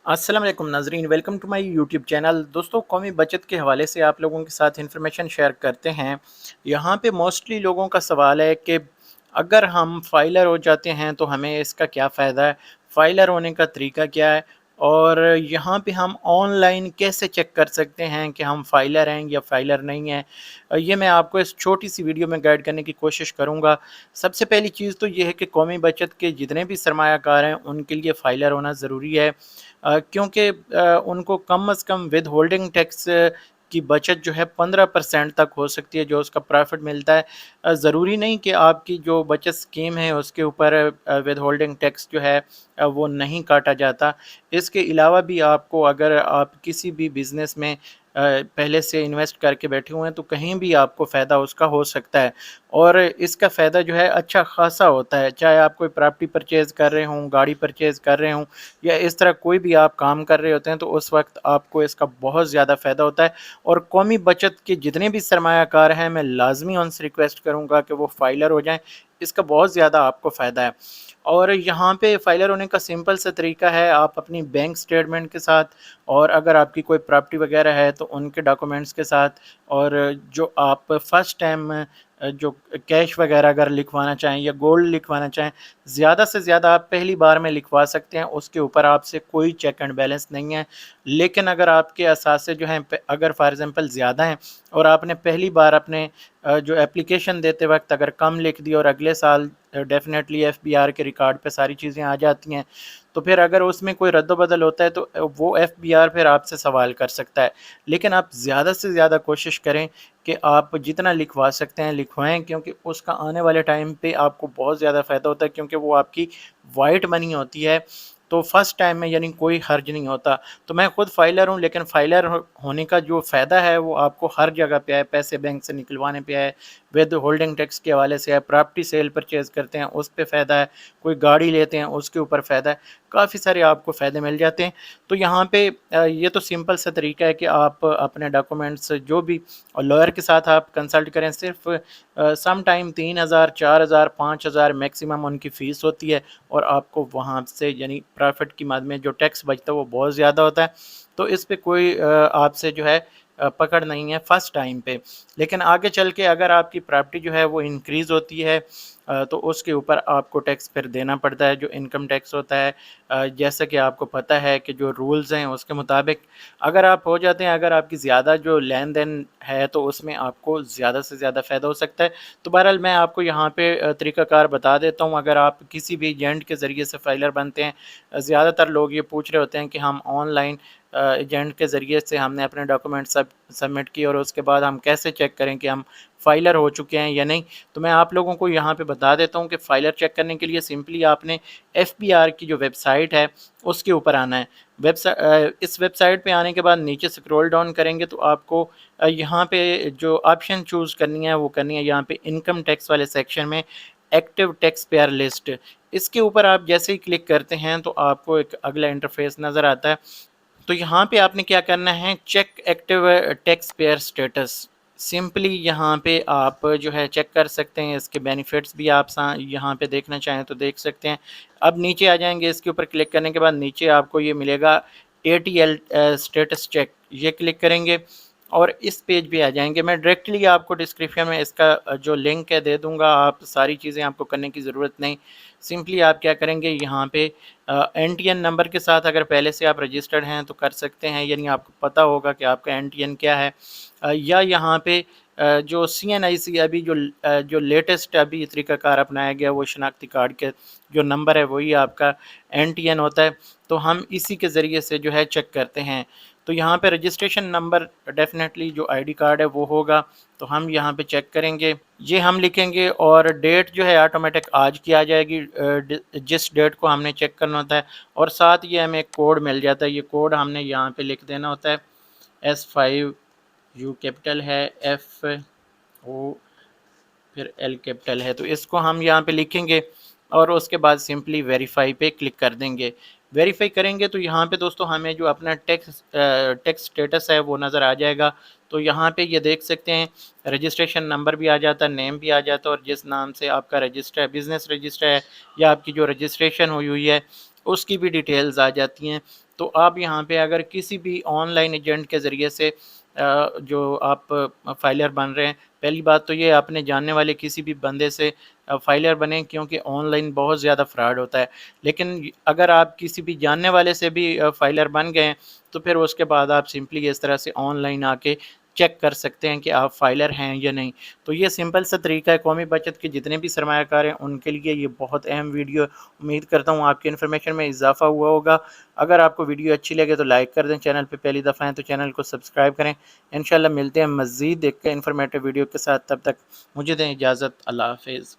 अस्सलाम वालेकुम नाज़रीन, welcome to my YouTube channel. दोस्तों, कौमी बचत के हवाले से आप लोगों के साथ इन्फॉर्मेशन शेयर करते हैं। यहाँ पे मोस्टली लोगों का सवाल है कि अगर हम फाइलर हो जाते हैं तो हमें इसका क्या फ़ायदा है, फाइलर होने का तरीका क्या है, और यहाँ पे हम ऑनलाइन कैसे चेक कर सकते हैं कि हम फाइलर हैं या फाइलर नहीं हैं। ये मैं आपको इस छोटी सी वीडियो में गाइड करने की कोशिश करूँगा। सबसे पहली चीज़ तो ये है कि कौमी बचत के जितने भी सरमायाकार हैं उनके लिए फाइलर होना ज़रूरी है, क्योंकि उनको कम अज़ कम विद होल्डिंग टैक्स की बचत जो है 15% तक हो सकती है, जो उसका प्रॉफिट मिलता है। ज़रूरी नहीं कि आपकी जो बचत स्कीम है उसके ऊपर विद होल्डिंग टैक्स जो है वो नहीं काटा जाता। इसके अलावा भी आपको, अगर आप किसी भी बिज़नेस में पहले से इन्वेस्ट करके बैठे हुए हैं तो कहीं भी आपको फ़ायदा उसका हो सकता है, और इसका फ़ायदा जो है अच्छा ख़ासा होता है। चाहे आप कोई प्रॉपर्टी परचेज़ कर रहे हों, गाड़ी परचेज़ कर रहे हों, या इस तरह कोई भी आप काम कर रहे होते हैं तो उस वक्त आपको इसका बहुत ज़्यादा फ़ायदा होता है। और कौमी बचत के जितने भी सरमायाकार हैं, मैं लाजमी उनसे रिक्वेस्ट करूँगा कि वो फाइलर हो जाएं। इसका बहुत ज़्यादा आपको फ़ायदा है। और यहाँ पे फाइलर होने का सिंपल सा तरीका है, आप अपनी बैंक स्टेटमेंट के साथ, और अगर आपकी कोई प्रॉपर्टी वगैरह है तो उनके डॉक्यूमेंट्स के साथ, और जो आप फर्स्ट टाइम जो कैश वगैरह अगर लिखवाना चाहें या गोल्ड लिखवाना चाहें, ज़्यादा से ज़्यादा आप पहली बार में लिखवा सकते हैं। उसके ऊपर आपसे कोई चेक एंड बैलेंस नहीं है। लेकिन अगर आपके असासे जो हैं अगर फॉर एग्ज़ाम्पल ज़्यादा हैं, और आपने पहली बार अपने जो एप्लीकेशन देते वक्त अगर कम लिख दी, और अगले साल डेफ़िनेटली एफबीआर के रिकॉर्ड पे सारी चीज़ें आ जाती हैं, तो फिर अगर उसमें कोई रद्द-बदल होता है तो वो एफबीआर फिर आपसे सवाल कर सकता है। लेकिन आप ज़्यादा से ज़्यादा कोशिश करें कि आप जितना लिखवा सकते हैं लिखवाएँ, क्योंकि उसका आने वाले टाइम पे आपको बहुत ज़्यादा फ़ायदा होता है, क्योंकि वो आपकी वाइट मनी होती है। तो फर्स्ट टाइम में यानी कोई हर्ज नहीं होता। तो मैं खुद फाइलर हूँ, लेकिन फाइलर होने का जो फ़ायदा है वो आपको हर जगह पे है। पैसे बैंक से निकलवाने पे है, विद होल्डिंग टैक्स के हवाले से है, प्रॉपर्टी सेल परचेज़ करते हैं उस पे फ़ायदा है, कोई गाड़ी लेते हैं उसके ऊपर फ़ायदा है, काफ़ी सारे आपको फ़ायदे मिल जाते हैं। तो यहाँ पे ये तो सिंपल सा तरीका है कि आप अपने डॉक्यूमेंट्स जो भी, और लॉयर के साथ आप कंसल्ट करें। सिर्फ सम टाइम 3,000 4,000 5,000 मैक्सिमम उनकी फ़ीस होती है, और आपको वहाँ से यानी प्रॉफिट की मद में जो टैक्स बचता है वो बहुत ज़्यादा होता है। तो इस पे कोई आपसे जो है पकड़ नहीं है फर्स्ट टाइम पे। लेकिन आगे चल के अगर आपकी प्रॉपर्टी जो है वो इंक्रीज़ होती है, तो उसके ऊपर आपको टैक्स फिर देना पड़ता है, जो इनकम टैक्स होता है। जैसा कि आपको पता है कि जो रूल्स हैं उसके मुताबिक अगर आप हो जाते हैं, अगर आपकी ज़्यादा जो लेन देन है तो उसमें आपको ज़्यादा से ज़्यादा फ़ायदा हो सकता है। तो बहरहाल मैं आपको यहाँ पे तरीक़ाकार बता देता हूँ। अगर आप किसी भी एजेंट के ज़रिए से फाइलर बनते हैं, ज़्यादातर लोग ये पूछ रहे होते हैं कि हम ऑनलाइन एजेंट के ज़रिए से हमने अपने डॉक्यूमेंट सब सबमिट किए, और उसके बाद हम कैसे चेक करें कि हम फाइलर हो चुके हैं या नहीं। तो मैं आप लोगों को यहाँ पे बता देता हूँ कि फाइलर चेक करने के लिए सिंपली आपने एफबीआर की जो वेबसाइट है उसके ऊपर आना है। इस वेबसाइट पे आने के बाद नीचे स्क्रॉल डाउन करेंगे तो आपको यहाँ पे जो ऑप्शन चूज़ करनी है वो करनी है यहाँ पे इनकम टैक्स वाले सेक्शन में एक्टिव टैक्स पेयर लिस्ट। इसके ऊपर आप जैसे ही क्लिक करते हैं तो आपको एक अगला इंटरफेस नज़र आता है। तो यहाँ पे आपने क्या करना है, check active tax payer status. Simply यहाँ पे आप जो है चेक कर सकते हैं, इसके बेनिफिट्स भी आप यहाँ पे देखना चाहें तो देख सकते हैं। अब नीचे आ जाएंगे, इसके ऊपर क्लिक करने के बाद नीचे आपको ये मिलेगा एटीएल स्टेटस चेक, ये क्लिक करेंगे और इस पेज पे आ जाएंगे। मैं डायरेक्टली आपको डिस्क्रिप्शन में इसका जो लिंक है दे दूंगा, आप सारी चीज़ें आपको करने की ज़रूरत नहीं। सिंपली आप क्या करेंगे, यहाँ पे एनटीएन नंबर के साथ अगर पहले से आप रजिस्टर्ड हैं तो कर सकते हैं, यानी आपको पता होगा कि आपका एनटीएन क्या है। या यहाँ पे जो सीएनआईसी अभी जो लेटेस्ट अभी तरीक़ाकार अपनाया गया, वो शनाख्ती कार्ड के जो नंबर है वही आपका एनटीएन होता है। तो हम इसी के ज़रिए से जो है चेक करते हैं। तो यहाँ पे रजिस्ट्रेशन नंबर डेफ़िनेटली जो आईडी कार्ड है वो होगा, तो हम यहाँ पे चेक करेंगे, ये हम लिखेंगे, और डेट जो है ऑटोमेटिक आज की आ जाएगी, जिस डेट को हमने चेक करना होता है। और साथ ये हमें एक कोड मिल जाता है, ये कोड हमने यहाँ पे लिख देना होता है। S5 U कैपिटल है, FO फिर L कैपिटल है, तो इसको हम यहाँ पे लिखेंगे और उसके बाद सिंपली वेरीफाई पे क्लिक कर देंगे। वेरीफाई करेंगे तो यहाँ पे दोस्तों हमें जो अपना टैक्स स्टेटस है वो नज़र आ जाएगा। तो यहाँ पे ये देख सकते हैं, रजिस्ट्रेशन नंबर भी आ जाता है, नेम भी आ जाता है, और जिस नाम से आपका रजिस्टर है, बिज़नेस रजिस्टर है या आपकी जो रजिस्ट्रेशन हुई हुई है उसकी भी डिटेल्स आ जाती हैं। तो आप यहाँ पे अगर किसी भी ऑनलाइन एजेंट के ज़रिए से जो आप फाइलर बन रहे हैं, पहली बात तो ये आपने जानने वाले किसी भी बंदे से फाइलर बनें, क्योंकि ऑनलाइन बहुत ज़्यादा फ्रॉड होता है। लेकिन अगर आप किसी भी जानने वाले से भी फाइलर बन गए हैं, तो फिर उसके बाद आप सिंपली इस तरह से ऑनलाइन आके चेक कर सकते हैं कि आप फाइलर हैं या नहीं। तो ये सिंपल सा तरीका है, कौमी बचत के जितने भी सरमायाकार हैं उनके लिए ये बहुत अहम वीडियो। उम्मीद करता हूँ आपकी इन्फॉर्मेशन में इजाफा हुआ होगा। अगर आपको वीडियो अच्छी लगे तो लाइक कर दें, चैनल पे पहली दफ़ा हैं तो चैनल को सब्सक्राइब करें। इंशाल्लाह मिलते हैं मज़ीद एक इन्फॉर्मेटिव वीडियो के साथ, तब तक मुझे दें इजाज़त। अल्लाह हाफ़िज़।